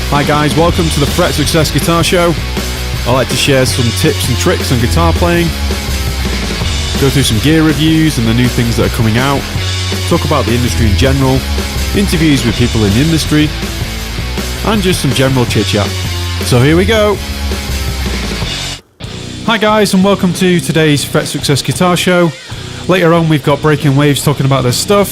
Hi guys, welcome to the Fret Success Guitar Show. I like to share some tips and tricks on guitar playing, go through some gear reviews and the new things that are coming out, talk about the industry in general, interviews with people in the industry, and just some general chit-chat. So here we go. Hi guys, and welcome to today's Fret Success Guitar Show. Later on we've got Breaking Waves talking about their stuff,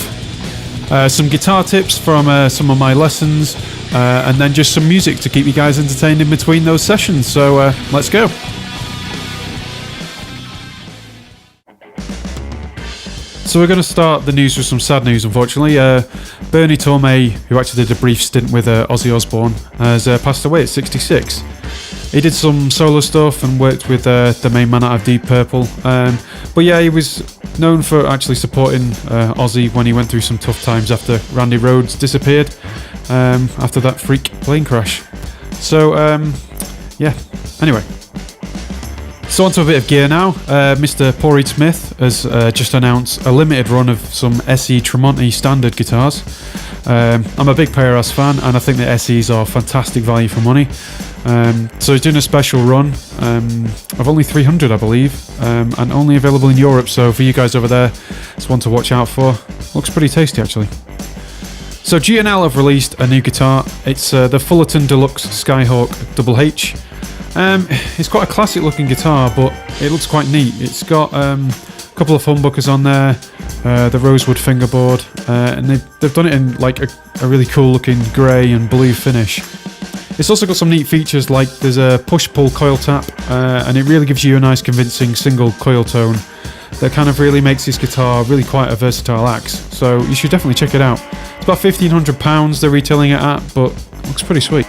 some guitar tips from some of my lessons, and then just some music to keep you guys entertained in between those sessions. So let's go. So we're going to start the news with some sad news, unfortunately. Bernie Torme, who actually did a brief stint with Ozzy Osbourne, has passed away at 66. He did some solo stuff and worked with the main man out of Deep Purple. But yeah, he was known for actually supporting Ozzy when he went through some tough times after Randy Rhoads disappeared after that freak plane crash. So yeah, anyway. So on to a bit of gear now. Mr. Paul Reed Smith has just announced a limited run of some SE Tremonti standard guitars. I'm a big PRS fan and I think the SEs are fantastic value for money. So he's doing a special run of only 300 I believe, and only available in Europe, so for you guys over there it's one to watch out for. Looks pretty tasty actually. So G&L have released a new guitar. It's the Fullerton Deluxe Skyhawk Double H. It's quite a classic looking guitar, but it looks quite neat. It's got a couple of humbuckers on there, the rosewood fingerboard, and they've done it in like a really cool looking grey and blue finish. It's also got some neat features like there's a push-pull coil tap, and it really gives you a nice convincing single coil tone that kind of really makes this guitar really quite a versatile axe. So you should definitely check it out. It's about £1,500 they're retailing it at, but it looks pretty sweet.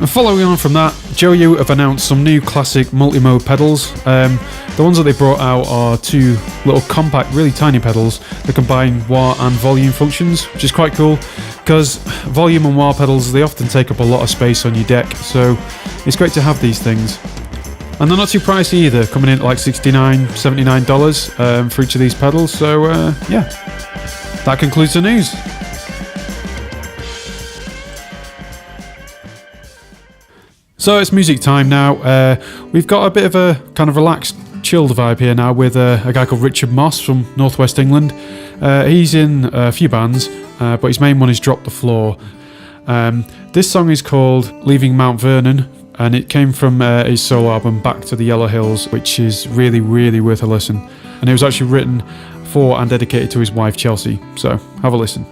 And following on from that, Joyo have announced some new classic multi-mode pedals. The ones that they brought out are two little compact, really tiny pedals that combine wah and volume functions, which is quite cool because volume and wah pedals, they often take up a lot of space on your deck, so it's great to have these things. And they're not too pricey either, coming in at like $69, $79 for each of these pedals, so yeah, that concludes the news. So it's music time now. We've got a bit of a kind of relaxed, chilled vibe here now with a guy called Richard Moss from Northwest England. He's in a few bands, but his main one is Drop the Floor. This song is called Leaving Mount Vernon, and it came from his solo album Back to the Yellow Hills, which is really, really worth a listen. And it was actually written for and dedicated to his wife Chelsea, so have a listen.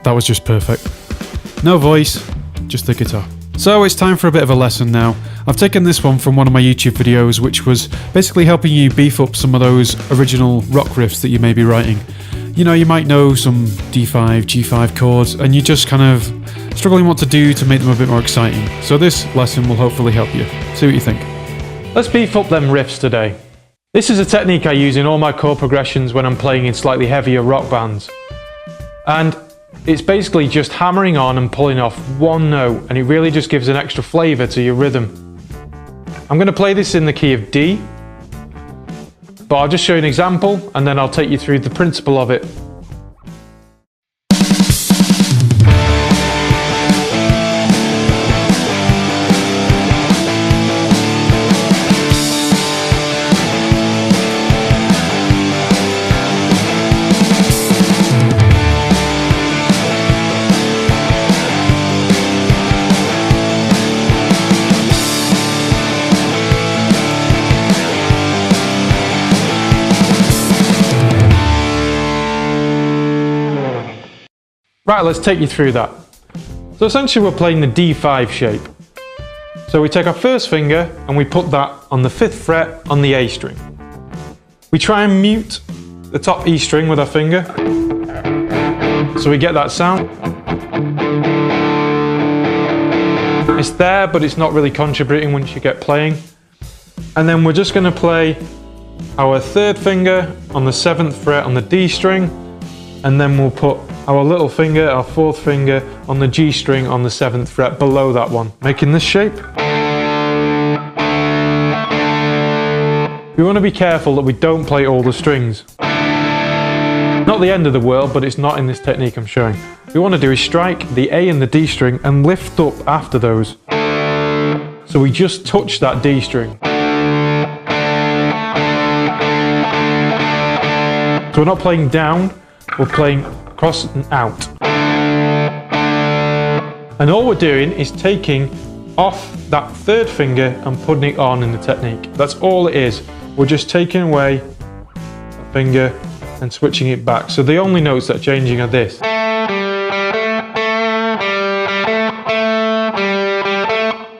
That was just perfect. No voice, just the guitar. So it's time for a bit of a lesson now. I've taken this one from one of my YouTube videos, which was basically helping you beef up some of those original rock riffs that you may be writing. You know, you might know some D5, G5 chords, and you're just kind of struggling what to do to make them a bit more exciting. So this lesson will hopefully help you. See what you think. Let's beef up them riffs today. This is a technique I use in all my chord progressions when I'm playing in slightly heavier rock bands. And it's basically just hammering on and pulling off one note, and it really just gives an extra flavour to your rhythm. I'm going to play this in the key of D, but I'll just show you an example and then I'll take you through the principle of it. Right, let's take you through that. So essentially we're playing the D5 shape. So we take our first finger and we put that on the 5th fret on the A string. We try and mute the top E string with our finger, so we get that sound. It's there, but it's not really contributing once you get playing. And then we're just going to play our 3rd finger on the 7th fret on the D string, and then we'll put our little finger, our 4th finger, on the G string on the 7th fret below that one, making this shape. We want to be careful that we don't play all the strings. Not the end of the world, but it's not in this technique I'm showing. What we want to do is strike the A and the D string and lift up after those. So we just touch that D string. So we're not playing down, we're playing across and out. And all we're doing is taking off that 3rd finger and putting it on in the technique. That's all it is. We're just taking away a finger and switching it back. So the only notes that are changing are this.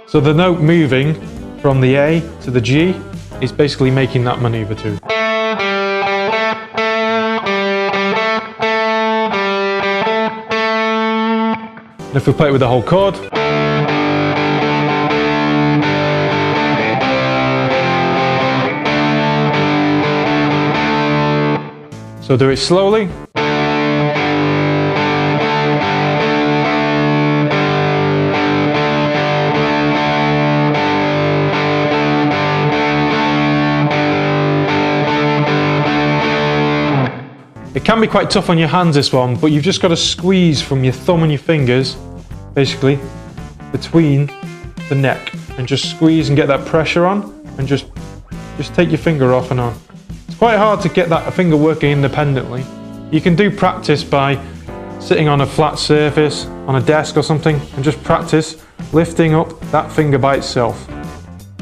So the note moving from the A to the G is basically making that maneuver too. And if we play it with the whole chord, so do it slowly. It can be quite tough on your hands, this one, but you've just got to squeeze from your thumb and your fingers, basically, between the neck, and just squeeze and get that pressure on, and just take your finger off and on. It's quite hard to get that finger working independently. You can do practice by sitting on a flat surface, on a desk or something, and just practice lifting up that finger by itself.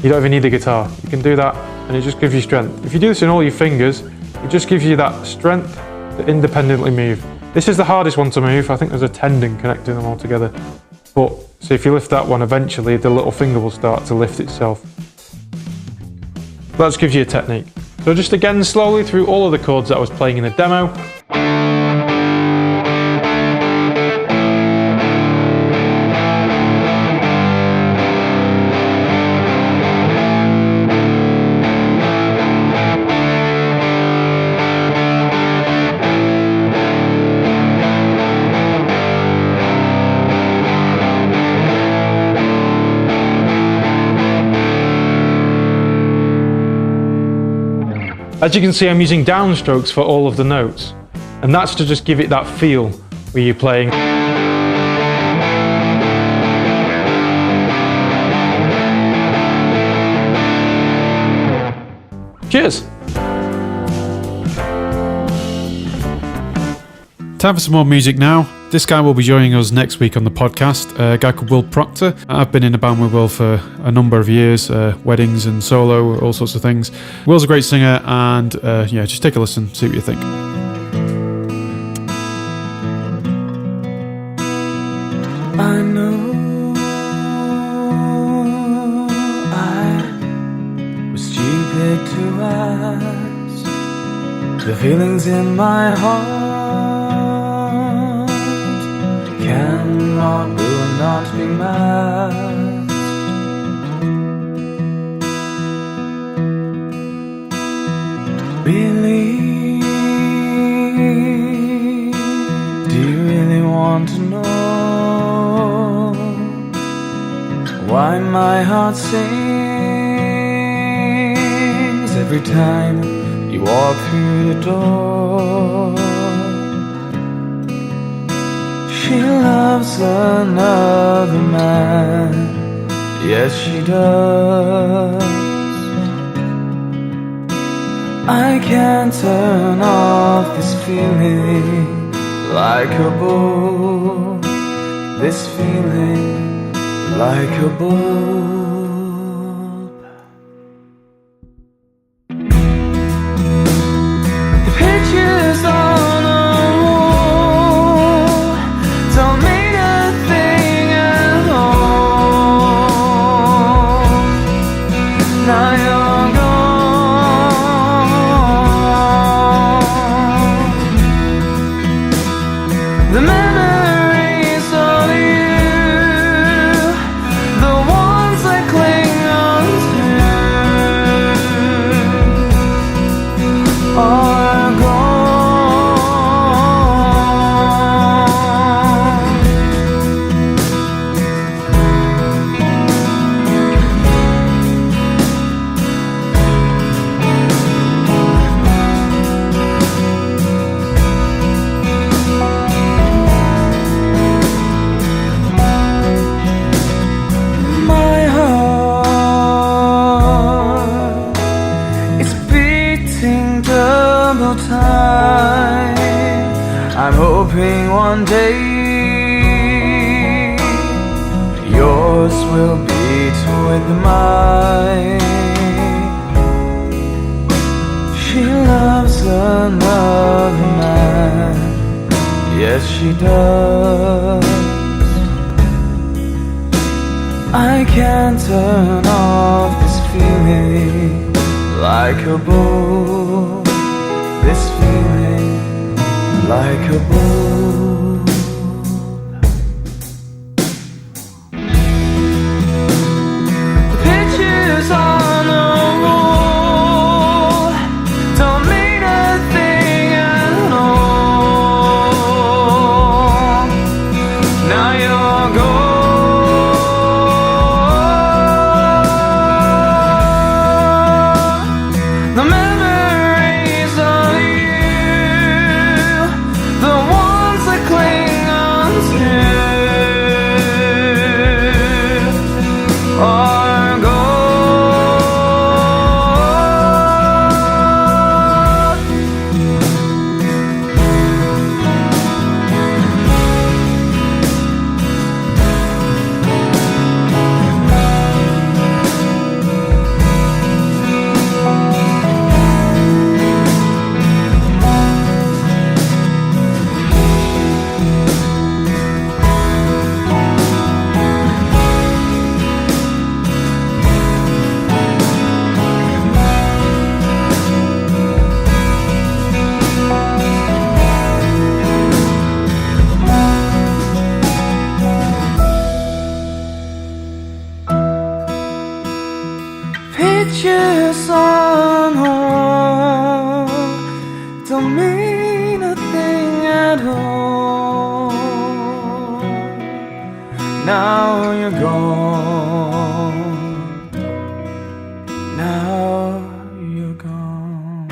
You don't even need the guitar. You can do that, and it just gives you strength. If you do this in all your fingers, it just gives you that strength to independently move. This is the hardest one to move. I think there's a tendon connecting them all together. But so if you lift that one, eventually the little finger will start to lift itself. That just gives you a technique. So just again slowly through all of the chords that I was playing in the demo. As you can see, I'm using downstrokes for all of the notes, and that's to just give it that feel where you're playing. Cheers! Time for some more music now. This guy will be joining us next week on the podcast, a guy called Will Procter. I've been in a band with Will for a number of years, weddings and solo, all sorts of things. Will's a great singer, and yeah, just take a listen, see what you think. I know I was stupid to ask. The feelings in my heart cannot, will not be masked. Really, do you really want to know why my heart sings every time you walk through the door? She loves another man, yes she does. I can't turn off this feeling like a bulb, this feeling like a bulb. The pictures on the wall don't mean a thing at all. Now you're gone. The memories of you, the ones I cling on to, are gone. My heart is beating double time. I'm hoping one day yours will beat with mine. She loves another man, yes she does. I can't turn off this feeling like a bulb, this feeling like a bulb. The pictures on the wall don't mean a thing at all. Now you're gone. The memories of you, the ones I cling on to, are gone. Pictures on the wall don't mean a thing at all. Now you're gone. Now you're gone.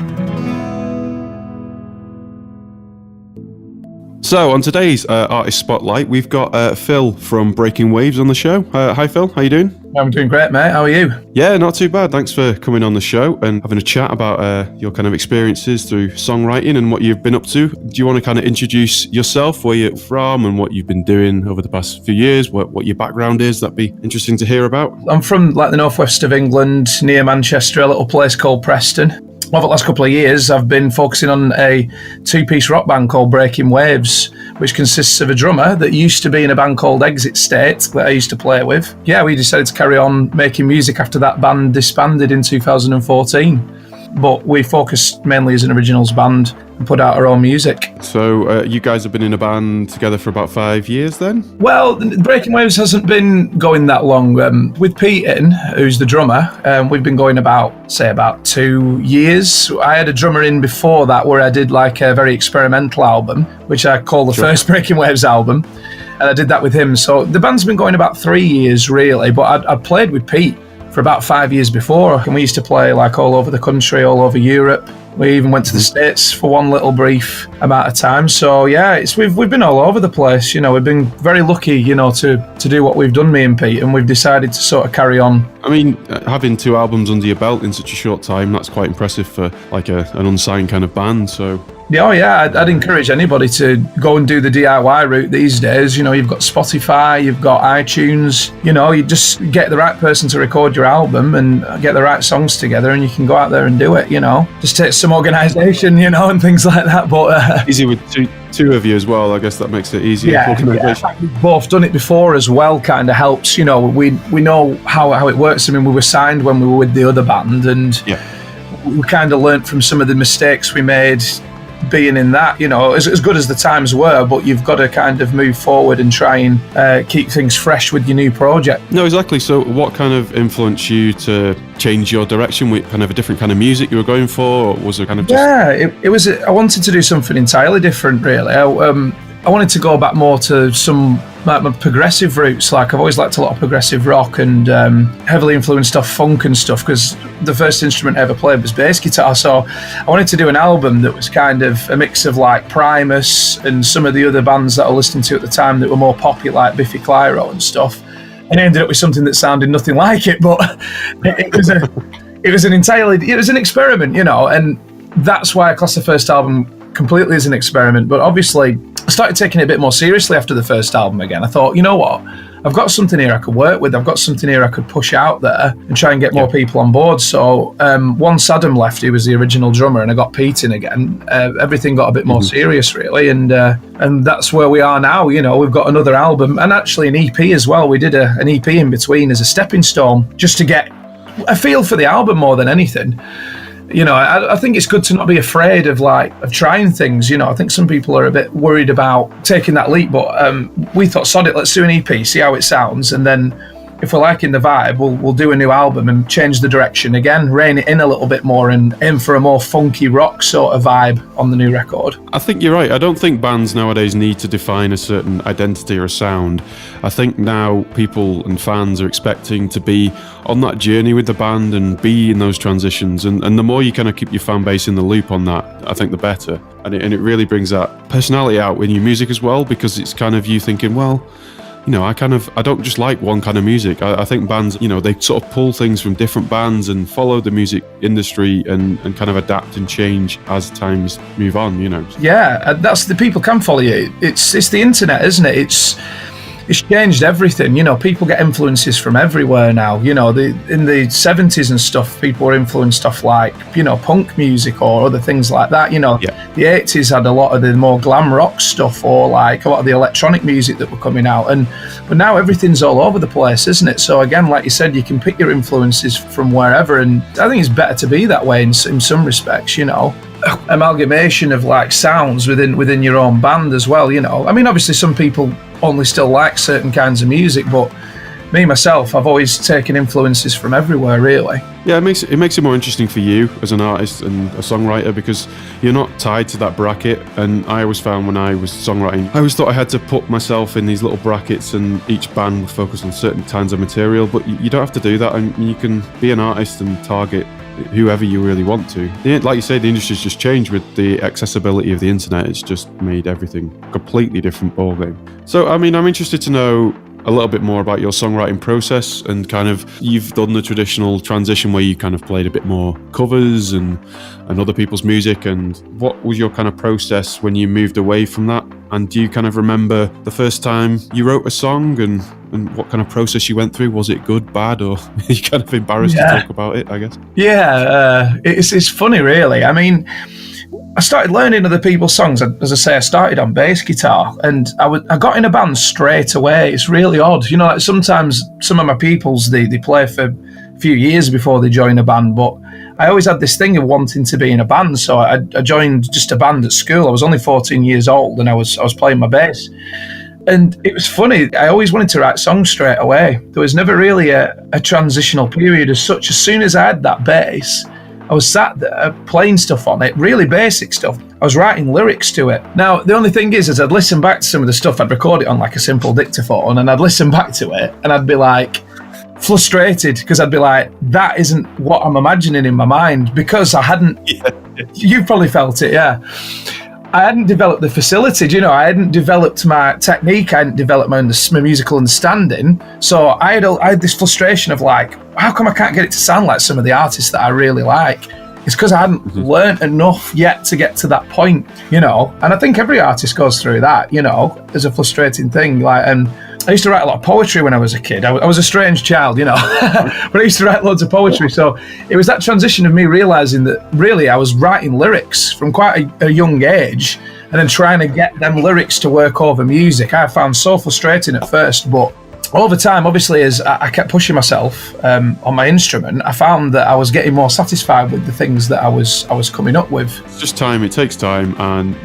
So on today's Artist Spotlight, we've got Phil from Breaking Waves on the show. Hi Phil, how you doing? I'm doing great, mate. How are you? Yeah, not too bad. Thanks for coming on the show and having a chat about your kind of experiences through songwriting and what you've been up to. Do you want to kind of introduce yourself, where you're from and what you've been doing over the past few years, what your background is? That'd be interesting to hear about. I'm from like the northwest of England, near Manchester, a little place called Preston. over the last couple of years, I've been focusing on a two-piece rock band called Breaking Waves, which consists of a drummer that used to be in a band called Exit State that I used to play with. Yeah, we decided to carry on making music after that band disbanded in 2014. But we focused mainly as an originals band and put out our own music. So you guys have been in a band together for about 5 years then? Well, Breaking Waves hasn't been going that long. With Pete in, who's the drummer, we've been going about 2 years. I had a drummer in before that where I did like a very experimental album, which I call the first Breaking Waves album. And I did that with him. So the band's been going about 3 years really, but I played with Pete for about 5 years before, and we used to play like all over the country, all over Europe. We even went to the States for one little brief amount of time. So yeah, we've been all over the place. We've been very lucky, to do what we've done, me and Pete, and we've decided to sort of carry on. I mean, having 2 albums under your belt in such a short time, that's quite impressive for like an unsigned kind of band. So. Oh yeah, I'd encourage anybody to go and do the DIY route these days. You've got Spotify, you've got iTunes. You just get the right person to record your album and get the right songs together, and you can go out there and do it. Just takes some organisation, and things like that. But easy with two of you as well. I guess that makes it easier. Yeah. We've both done it before as well. Kind of helps. We know how it works. I mean, we were signed when we were with the other band, and we kind of learnt from some of the mistakes we made being in that, as good as the times were, but you've got to kind of move forward and try and keep things fresh with your new project. No, exactly. So what kind of influenced you to change your direction with kind of a different kind of music you were going for, or was it kind of just... Yeah, it was, I wanted to do something entirely different, really. I wanted to go back more to some my progressive roots. Like, I've always liked a lot of progressive rock and heavily influenced off funk and stuff, because the first instrument I ever played was bass guitar. So I wanted to do an album that was kind of a mix of like Primus and some of the other bands that I was listening to at the time that were more poppy, like Biffy Clyro and stuff. And I ended up with something that sounded nothing like it, but it was an experiment, and that's why I class the first album completely as an experiment. But obviously I started taking it a bit more seriously after the first album again. I thought, you know what, I've got something here I could work with. I've got something here I could push out there and try and get more people on board. So once Adam left, he was the original drummer, and I got Pete in again, everything got a bit more serious really, and that's where we are now. We've got another album and actually an EP as well. We did an EP in between as a stepping stone, just to get a feel for the album more than anything. I think it's good to not be afraid of trying things. I think some people are a bit worried about taking that leap, but we thought, sod it, let's do an EP, see how it sounds, and then if we're liking the vibe, we'll do a new album and change the direction again, rein it in a little bit more and aim for a more funky rock sort of vibe on the new record. I think you're right. I don't think bands nowadays need to define a certain identity or a sound. I think now people and fans are expecting to be on that journey with the band and be in those transitions, and the more you kind of keep your fan base in the loop on that, I think the better. And it really brings that personality out in your music as well, because it's kind of you thinking, well, I don't just like one kind of music. I think bands, they sort of pull things from different bands and follow the music industry and kind of adapt and change as times move on, Yeah, that's the people can follow you. It's the internet, isn't it? It's changed everything. People get influences from everywhere now. In the 70s and stuff, people were influenced off like, punk music or other things like that. The 80s had a lot of the more glam rock stuff, or like a lot of the electronic music that were coming out. But now everything's all over the place, isn't it? So again, like you said, you can pick your influences from wherever, and I think it's better to be that way in some respects. Amalgamation of like sounds within your own band as well. I mean, obviously some people only still like certain kinds of music, but me myself, I've always taken influences from everywhere really. Yeah, it makes it more interesting for you as an artist and a songwriter, because you're not tied to that bracket. And I always found when I was songwriting, I always thought I had to put myself in these little brackets, and each band would focus on certain kinds of material, but you don't have to do that, and you can be an artist and target whoever you really want to. Like you say, the industry's just changed with the accessibility of the internet. It's just made everything a completely different ballgame. So, I mean, I'm interested to know a little bit more about your songwriting process, and kind of you've done the traditional transition where you kind of played a bit more covers and other people's music, and what was your kind of process when you moved away from that? And do you kind of remember the first time you wrote a song and what kind of process you went through? Was it good, bad, or are you kind of embarrassed to talk about it, I guess? Yeah, it's funny, really. I mean, I started learning other people's songs. As I say, I started on bass guitar, and I got in a band straight away. It's really odd. You know, like sometimes some of my peoples, they play for a few years before they join a band, but I always had this thing of wanting to be in a band, so I joined just a band at school. I was only 14 years old, and I was playing my bass. And it was funny, I always wanted to write songs straight away. There was never really a transitional period as such. As soon as I had that bass, I was sat there playing stuff on it, really basic stuff. I was writing lyrics to it. Now, the only thing is I'd listen back to some of the stuff, I'd record it on like a simple dictaphone, and I'd listen back to it, and I'd be like frustrated, because I'd be like, that isn't what I'm imagining in my mind, because I hadn't, you've probably felt it, yeah. I hadn't developed the facility, you know, I hadn't developed my technique, I hadn't developed my musical understanding. So I had this frustration of like, how come I can't get it to sound like some of the artists that I really like? It's because I hadn't learned enough yet to get to that point, you know. And I think every artist goes through that, you know, as a frustrating thing. Like, and I used to write a lot of poetry when I was a kid. I was a strange child, you know, but I used to write loads of poetry. So it was that transition of me realising that really I was writing lyrics from quite a young age, and then trying to get them lyrics to work over music. I found so frustrating at first, but over time, obviously, as I kept pushing myself on my instrument, I found that I was getting more satisfied with the things that I was coming up with. It's just time. It takes time, and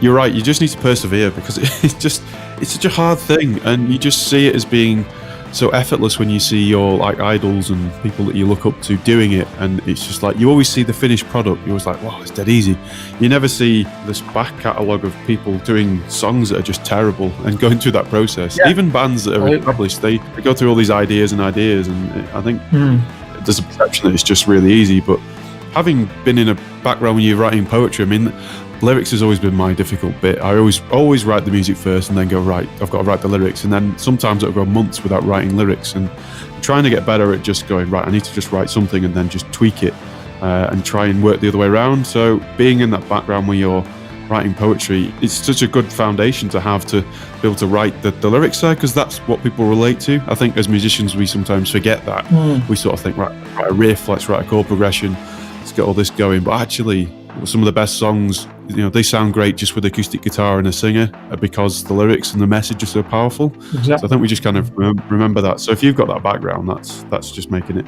you're right. You just need to persevere, because it's such a hard thing, and you just see it as being so effortless when you see your like idols and people that you look up to doing it, and it's just like you always see the finished product. You're always like, wow, it's dead easy. You never see this back catalogue of people doing songs that are just terrible and going through that process. Yeah. Even bands that are established, they go through all these ideas, and I think there's a perception that it's just really easy. But having been in a background when you're writing poetry, I mean, lyrics has always been my difficult bit. I always write the music first and then go, right, I've got to write the lyrics. And then sometimes it'll go months without writing lyrics, and trying to get better at just going, right, I need to just write something and then just tweak it and try and work the other way around. So being in that background where you're writing poetry, it's such a good foundation to have, to be able to write the lyrics side, because that's what people relate to. I think as musicians, we sometimes forget that. We sort of think, right, write a riff, let's write a chord progression, let's get all this going. But actually, some of the best songs, you know, they sound great just with acoustic guitar and a singer, because the lyrics and the message are so powerful. Exactly. So I think we just kind of remember that. So if you've got that background, that's just making it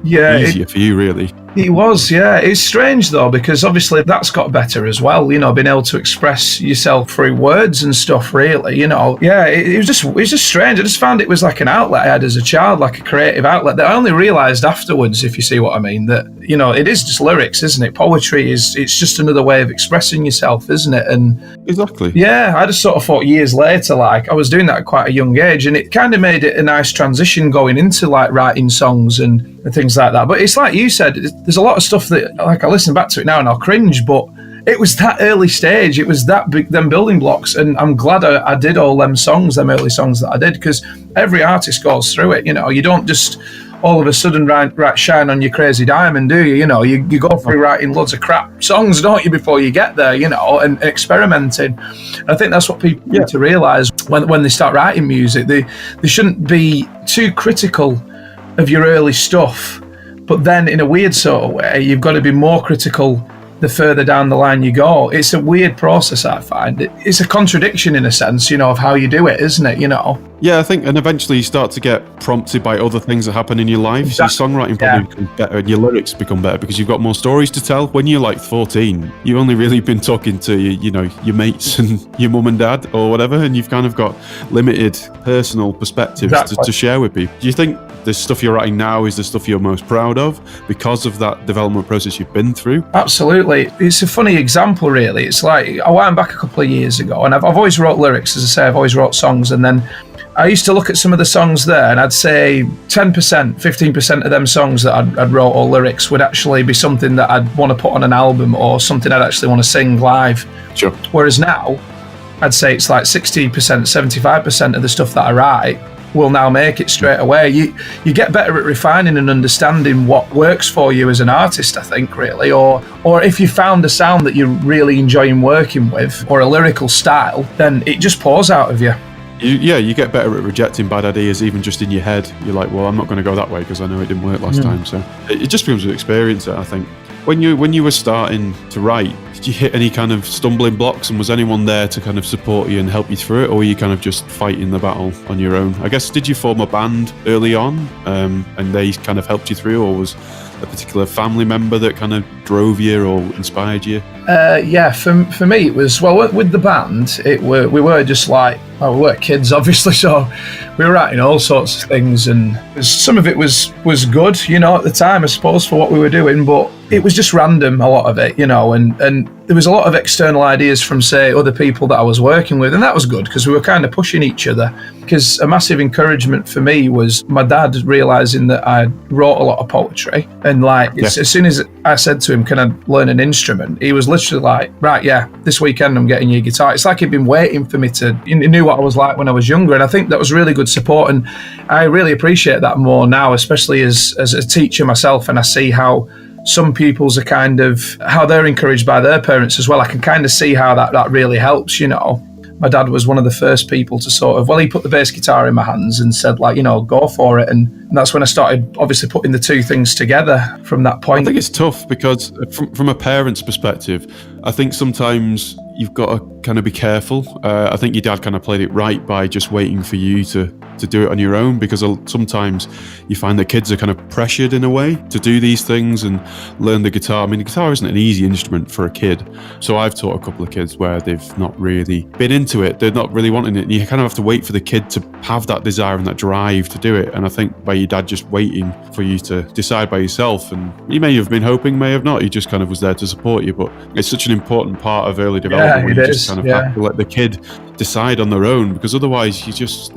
easier for you, really. It was, yeah. It's strange though, because obviously that's got better as well, you know, being able to express yourself through words and stuff, really, you know. Yeah, it was just strange. I just found it was like an outlet I had as a child, like a creative outlet that I only realised afterwards, if you see what I mean, that, you know, it is just lyrics, isn't it? Poetry it's just another way of expressing yourself, isn't it? And exactly. Yeah, I just sort of thought years later, like I was doing that at quite a young age, and it kind of made it a nice transition going into like writing songs and things like that. But it's like you said, there's a lot of stuff that, like, I listen back to it now and I'll cringe, but it was that early stage, it was that big, them building blocks, and I'm glad I did all them early songs that I did, because every artist goes through it, you know. You don't just all of a sudden write Shine on Your Crazy Diamond, do you? You know, you go through writing loads of crap songs, don't you, before you get there, you know, and experimenting. And I think that's what people need to realise when they start writing music. They shouldn't be too critical of your early stuff, but then in a weird sort of way, you've got to be more critical the further down the line you go. It's a weird process, I find. It's a contradiction in a sense, you know, of how you do it, isn't it, you know? Yeah, I think, and eventually you start to get prompted by other things that happen in your life. Exactly. So your songwriting probably becomes better, and your lyrics become better because you've got more stories to tell. When you're like 14, you've only really been talking to your mates and your mum and dad or whatever, and you've kind of got limited personal perspectives to share with people. Do you think the stuff you're writing now is the stuff you're most proud of because of that development process you've been through? Absolutely. It's a funny example, really. It's like, I went back a couple of years ago, and I've always wrote lyrics, as I say, I've always wrote songs, and then I used to look at some of the songs there, and I'd say 10%, 15% of them songs that I'd wrote or lyrics would actually be something that I'd want to put on an album or something I'd actually want to sing live. Sure. Whereas now, I'd say it's like 60%, 75% of the stuff that I write will now make it straight away. You get better at refining and understanding what works for you as an artist, I think, really, or if you found a sound that you're really enjoying working with, or a lyrical style, then it just pours out of you. You get better at rejecting bad ideas, even just in your head. You're like, well, I'm not going to go that way because I know it didn't work last time. So it just becomes an experience, I think. When you were starting to write, did you hit any kind of stumbling blocks, and was anyone there to kind of support you and help you through it, or were you kind of just fighting the battle on your own? I guess, did you form a band early on, and they kind of helped you through, or was a particular family member that kind of drove you or inspired you? Yeah, for me it was, well, with the band, we were just like, well, we were kids obviously, so we were writing all sorts of things, and some of it was good, you know, at the time, I suppose, for what we were doing, but it was just random, a lot of it, you know, and there was a lot of external ideas from, say, other people that I was working with, and that was good because we were kind of pushing each other. Because a massive encouragement for me was my dad realising that I wrote a lot of poetry, and as soon as I said to him, can I learn an instrument, he was literally like, right, yeah, this weekend I'm getting you a guitar. It's like he'd been waiting for me he knew what I was like when I was younger, and I think that was really good support, and I really appreciate that more now, especially as a teacher myself, and I see how some pupils are kind of, how they're encouraged by their parents as well. I can kind of see how that really helps, you know. My dad was one of the first people to sort of, well, he put the bass guitar in my hands and said, like, you know, go for it. And that's when I started obviously putting the two things together from that point. I think it's tough because from a parent's perspective, I think sometimes you've got to kind of be careful. I think your dad kind of played it right by just waiting for you to do it on your own, because sometimes you find that kids are kind of pressured in a way to do these things and learn the guitar. I mean, the guitar isn't an easy instrument for a kid. So I've taught a couple of kids where they've not really been into it. They're not really wanting it. And you kind of have to wait for the kid to have that desire and that drive to do it. And I think by your dad just waiting for you to decide by yourself, and you may have been hoping, may have not, he just kind of was there to support you. But it's such an important part of early development where you just kind of have to let the kid decide on their own, because otherwise they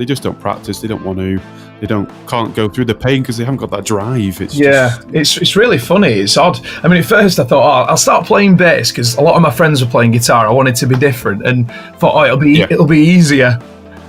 just don't practice. They don't want to. They can't go through the pain because they haven't got that drive. It's really funny. It's odd. I mean, at first I thought, I'll start playing bass because a lot of my friends were playing guitar. I wanted to be different, and thought, it'll be easier.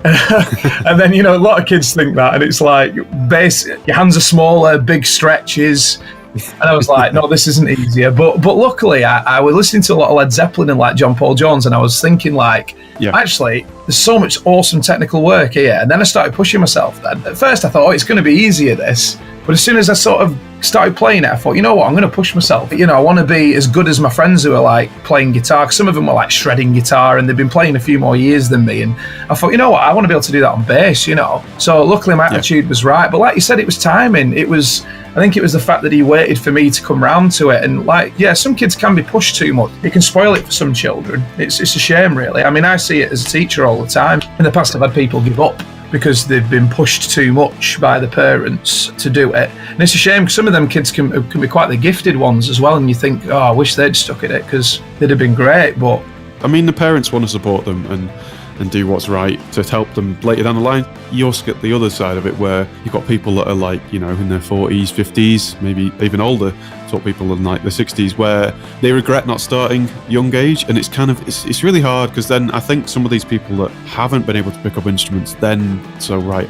And then, you know, a lot of kids think that, and it's like, bass, your hands are smaller, big stretches. And I was like, no, this isn't easier. But luckily, I was listening to a lot of Led Zeppelin and like John Paul Jones, and I was thinking like, actually, there's so much awesome technical work here. And then I started pushing myself then. At first I thought, it's going to be easier, this. But as soon as I sort of started playing it, I thought, you know what, I'm going to push myself. You know, I want to be as good as my friends who are like playing guitar. Some of them were like shredding guitar, and they've been playing a few more years than me. And I thought, you know what, I want to be able to do that on bass, you know. So luckily my attitude was right. But like you said, it was timing. I think it was the fact that he waited for me to come round to it. And like, some kids can be pushed too much. It can spoil it for some children. It's a shame, really. I mean, I see it as a teacher all the time. In the past, I've had people give up because they've been pushed too much by the parents to do it. And it's a shame because some of them kids can be quite the gifted ones as well, and you think, I wish they'd stuck at it because they'd have been great. But I mean, the parents want to support them and do what's right to help them later down the line. You also get the other side of it where you've got people that are like, you know, in their 40s, 50s, maybe even older. Talk people in like the 60s where they regret not starting young age, and it's really hard because then I think some of these people that haven't been able to pick up instruments I'm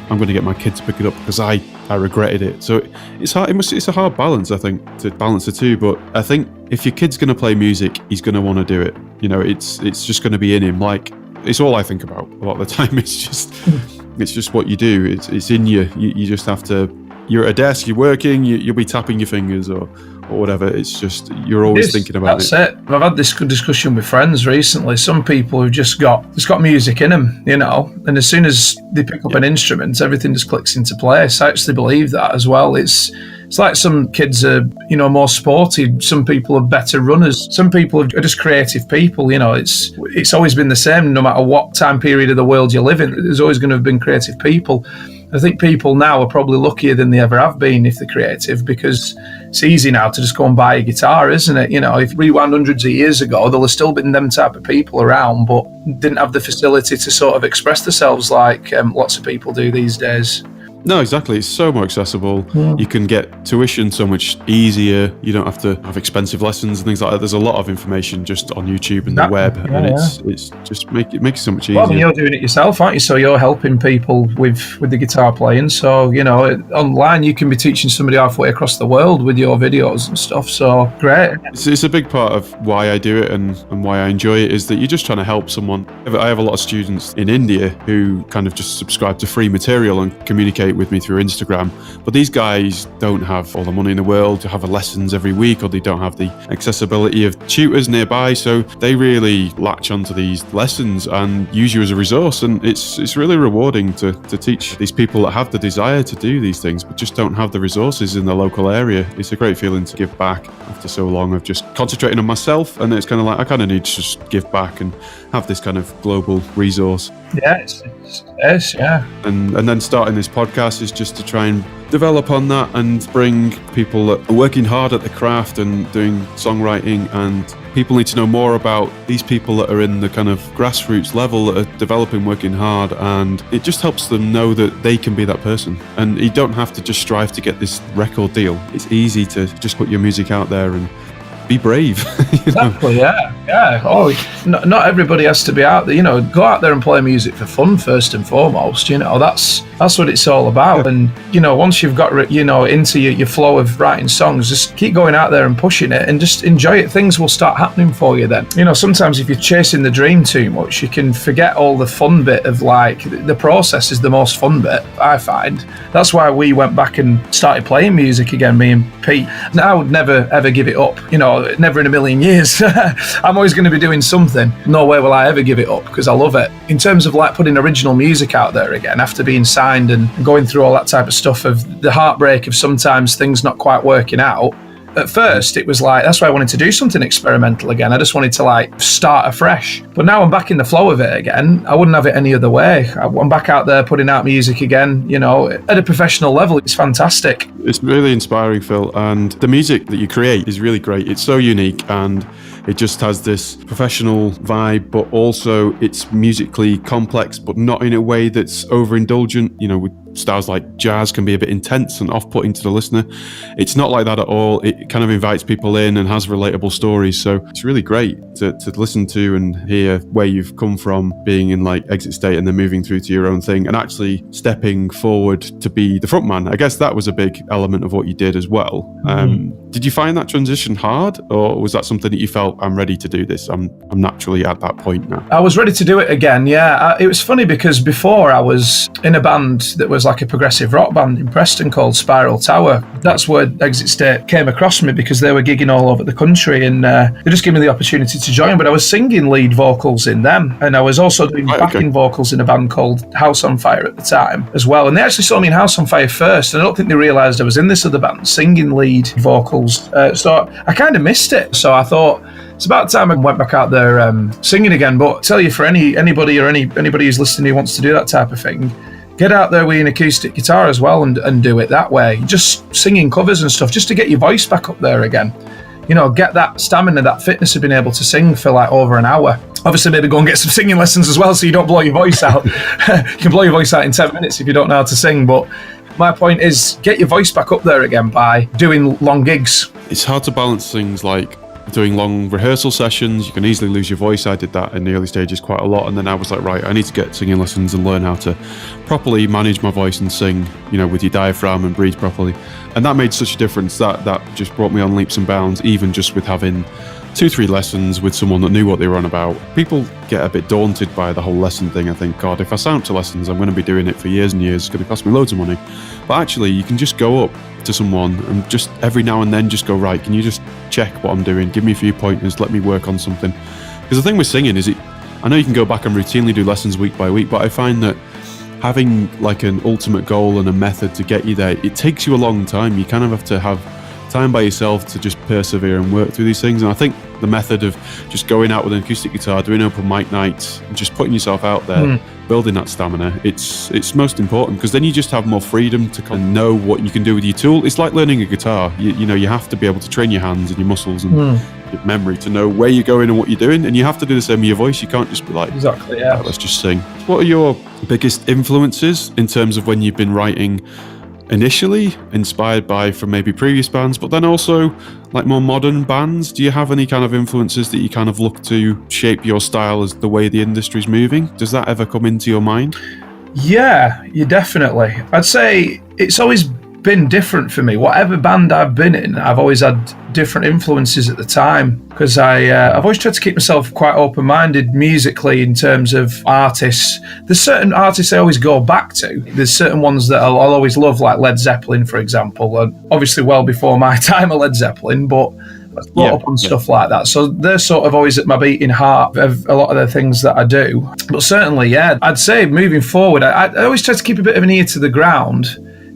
going to get my kid to pick it up because I regretted it. So it's hard. It's a hard balance, I think, to balance the two. But I think if your kid's going to play music, he's going to want to do it. You know, it's just going to be in him. Like, it's all I think about a lot of the time. It's just what you do. It's in you. You just have to. You're at a desk. You're working. You'll be tapping your fingers or whatever. It's just you're always thinking about it. That's it. I've had this good discussion with friends recently. Some people who've just got music in them, you know, and as soon as they pick up an instrument, everything just clicks into place. I actually believe that as well. It's like some kids are, you know, more sporty. Some people are better runners. Some people are just creative people. You know, it's always been the same. No matter what time period of the world you live in, there's always going to have been creative people. I think people now are probably luckier than they ever have been if they're creative, because it's easy now to just go and buy a guitar, isn't it? You know, if you rewind hundreds of years ago, there'll have still been them type of people around, but didn't have the facility to sort of express themselves like lots of people do these days. No, exactly. It's so more accessible. Yeah. You can get tuition so much easier. You don't have to have expensive lessons and things like that. There's a lot of information just on YouTube and the web, and it's just makes it so much easier. Well, I mean, you're doing it yourself, aren't you? So you're helping people with the guitar playing. So, you know, online you can be teaching somebody halfway across the world with your videos and stuff. So great. It's a big part of why I do it and why I enjoy it, is that you're just trying to help someone. I have a lot of students in India who kind of just subscribe to free material and communicate with me through Instagram. But these guys don't have all the money in the world to have lessons every week, or they don't have the accessibility of tutors nearby. So they really latch onto these lessons and use you as a resource. And it's really rewarding to teach these people that have the desire to do these things, but just don't have the resources in the local area. It's a great feeling to give back after so long of just concentrating on myself. And it's kind of like, I kind of need to just give back and have this kind of global resource. Yeah, it's yeah. And then starting this podcast is just to try and develop on that and bring people that are working hard at the craft and doing songwriting, and people need to know more about these people that are in the kind of grassroots level that are developing, working hard, and it just helps them know that they can be that person. And you don't have to just strive to get this record deal. It's easy to just put your music out there and be brave. Exactly, yeah. Oh, not everybody has to be out there. You know, go out there and play music for fun first and foremost. You know, that's what it's all about. And you know, once you've got into your flow of writing songs, just keep going out there and pushing it, and just enjoy it. Things will start happening for you then. You know, sometimes if you're chasing the dream too much, you can forget all the fun bit of, like, the process is the most fun bit, I find. That's why we went back and started playing music again, me and Pete. Now I would never ever give it up. You know, never in a million years. I'm always going to be doing something. No way will I ever give it up, because I love it. In terms of like putting original music out there again after being signed and going through all that type of stuff, of the heartbreak of sometimes things not quite working out. At first it was like, that's why I wanted to do something experimental again. I just wanted to like start afresh. But now I'm back in the flow of it again. I wouldn't have it any other way. I'm back out there putting out music again, you know, at a professional level. It's fantastic. It's really inspiring, Phil, and the music that you create is really great. It's so unique, and it just has this professional vibe, but also it's musically complex, but not in a way that's overindulgent. You know, with styles like jazz can be a bit intense and off-putting to the listener. It's not like that at all. It kind of invites people in and has relatable stories. So it's really great to listen to and hear where you've come from, being in like exit state and then moving through to your own thing and actually stepping forward to be the front man. I guess that was a big element of what you did as well. Did you find that transition hard, or was that something that you felt, I'm ready to do this? I'm naturally at that point now? I was ready to do it again, yeah. It was funny because before I was in a band that was like a progressive rock band in Preston called Spiral Tower. That's where Exit State came across me, because they were gigging all over the country, and they just gave me the opportunity to join. But I was singing lead vocals in them, and I was also doing backing vocals in a band called House on Fire at the time as well. And they actually saw me in House on Fire first, and I don't think they realised I was in this other band singing lead vocals. So I kind of missed it. So I thought, it's about time I went back out there singing again. But I tell you, for anybody who's listening who wants to do that type of thing, get out there with an acoustic guitar as well and do it that way. Just singing covers and stuff, just to get your voice back up there again. You know, get that stamina, that fitness of being able to sing for like over an hour. Obviously, maybe go and get some singing lessons as well, so you don't blow your voice out. You can blow your voice out in 10 minutes if you don't know how to sing. But my point is, get your voice back up there again by doing long gigs. It's hard to balance things like doing long rehearsal sessions. You can easily lose your voice. I did that in the early stages quite a lot, and then I was like, right, I need to get singing lessons and learn how to properly manage my voice and sing, you know, with your diaphragm and breathe properly. And that made such a difference. That just brought me on leaps and bounds, even just with having 2-3 lessons with someone that knew what they were on about. People get a bit daunted by the whole lesson thing. I think, God, if I sign up to lessons, I'm going to be doing it for years and years. It's going to cost me loads of money. But actually, you can just go up to someone and just every now and then just go, right, can you just check what I'm doing? Give me a few pointers, let me work on something. Because the thing with singing is, I know you can go back and routinely do lessons week by week, but I find that having like an ultimate goal and a method to get you there, it takes you a long time. You kind of have to have time by yourself to just persevere and work through these things. And I think the method of just going out with an acoustic guitar, doing open mic nights, and just putting yourself out there, building that stamina, it's most important, because then you just have more freedom to kind of know what you can do with your tool. It's like learning a guitar. You know, you have to be able to train your hands and your muscles and your memory to know where you're going and what you're doing, and you have to do the same with your voice. You can't just be like, exactly, yeah. Let's just sing. What are your biggest influences in terms of when you've been writing initially, inspired by from maybe previous bands, but then also like more modern bands? Do you have any kind of influences that you kind of look to shape your style as the way the industry's moving? Does that ever come into your mind? Yeah, definitely. I'd say it's always been different for me. Whatever band I've been in, I've always had different influences at the time, because I've always tried to keep myself quite open-minded musically in terms of artists. There's certain artists I always go back to. There's certain ones that I'll always love, like Led Zeppelin, for example, and obviously well before my time of Led Zeppelin, but brought up on stuff like that. So they're sort of always at my beating heart of a lot of the things that I do. But certainly, yeah, I'd say moving forward, I always try to keep a bit of an ear to the ground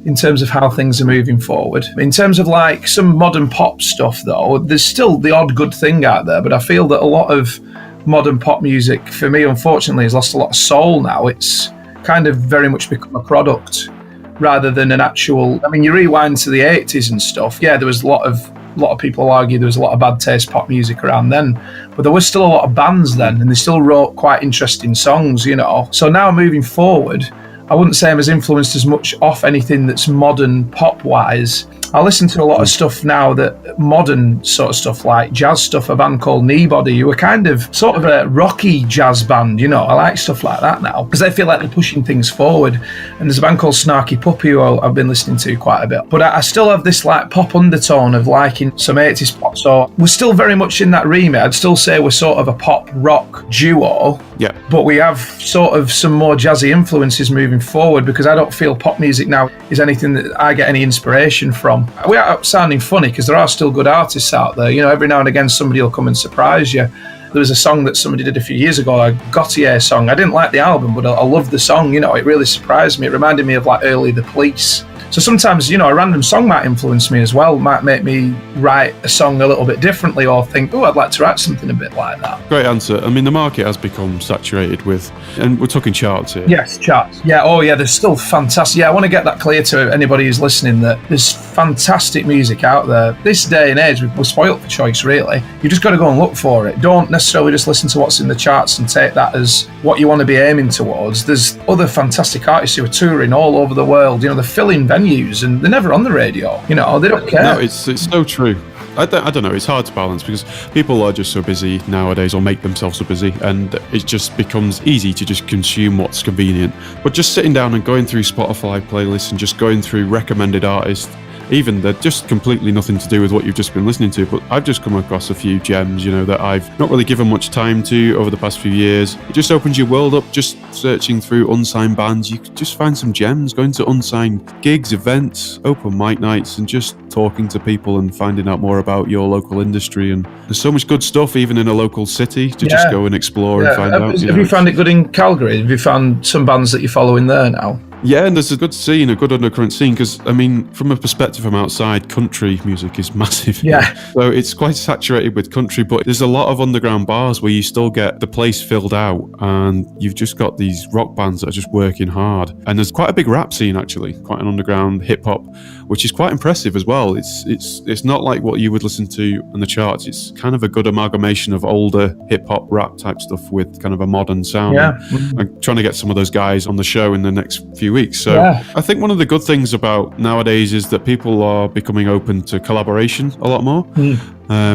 in terms of how things are moving forward. In terms of like some modern pop stuff though, there's still the odd good thing out there, but I feel that a lot of modern pop music for me, unfortunately, has lost a lot of soul now. It's kind of very much become a product rather than an actual, I mean, you rewind to the 80s and stuff, yeah, there was a lot of people argue there was a lot of bad taste pop music around then, but there was still a lot of bands then, and they still wrote quite interesting songs, you know. So now moving forward, I wouldn't say I'm as influenced as much off anything that's modern pop-wise. I listen to a lot of stuff now, that modern sort of stuff, like jazz stuff, a band called Kneebody, who are kind of sort of a rocky jazz band, you know. I like stuff like that now, because I feel like they're pushing things forward. And there's a band called Snarky Puppy who I've been listening to quite a bit. But I still have this like pop undertone of liking some 80s pop. So we're still very much in that remit. I'd still say we're sort of a pop rock duo. Yeah. But we have sort of some more jazzy influences moving forward, because I don't feel pop music now is anything that I get any inspiration from. We are sounding funny because there are still good artists out there. You know, every now and again somebody will come and surprise you. There was a song that somebody did a few years ago, a Gautier song. I didn't like the album, but I loved the song. You know, it really surprised me. It reminded me of like early The Police. So sometimes, you know, a random song might influence me as well, might make me write a song a little bit differently, or think, oh, I'd like to write something a bit like that. Great answer. I mean, the market has become saturated with, and we're talking charts here. Yes, charts. Yeah, oh yeah, there's still fantastic. Yeah, I want to get that clear to anybody who's listening, that there's fantastic music out there. This day and age, we're spoiled for choice, really. You just got to go and look for it. Don't necessarily just listen to what's in the charts and take that as what you want to be aiming towards. There's other fantastic artists who are touring all over the world. You know, they're filling venues and they're never on the radio. You know, they don't care. No, it's so true. I don't know, it's hard to balance, because people are just so busy nowadays, or make themselves so busy, and it just becomes easy to just consume what's convenient. But just sitting down and going through Spotify playlists and just going through recommended artists, even they're just completely nothing to do with what you've just been listening to, but I've just come across a few gems, you know, that I've not really given much time to over the past few years. It just opens your world up. Just searching through unsigned bands, you could just find some gems, going to unsigned gigs, events, open mic nights, and just talking to people and finding out more about your local industry. And there's so much good stuff even in a local city to just go and explore and find out. Have you found it good in Calgary? Have you found some bands that you follow in there now? Yeah, and there's a good scene, a good undercurrent scene, because, I mean, from a perspective from outside, country music is massive. Yeah. So it's quite saturated with country, but there's a lot of underground bars where you still get the place filled out, and you've just got these rock bands that are just working hard. And there's quite a big rap scene, actually, quite an underground hip-hop, which is quite impressive as well. It's not like what you would listen to on the charts. It's kind of a good amalgamation of older hip-hop rap type stuff with kind of a modern sound. Yeah. I'm trying to get some of those guys on the show in the next few weeks. So I think one of the good things about nowadays is that people are becoming open to collaboration a lot more.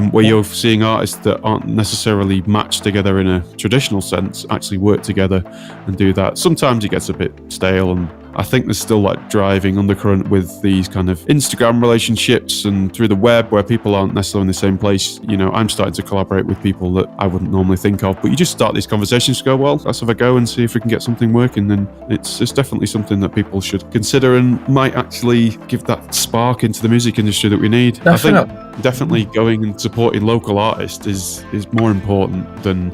Where you're seeing artists that aren't necessarily matched together in a traditional sense actually work together and do that. Sometimes it gets a bit stale, and I think there's still like driving undercurrent with these kind of Instagram relationships and through the web where people aren't necessarily in the same place. You know, I'm starting to collaborate with people that I wouldn't normally think of, but you just start these conversations to go, well, let's have a go and see if we can get something working. Then it's definitely something that people should consider and might actually give that spark into the music industry that we need. Definitely. I think definitely going and supporting local artists is more important than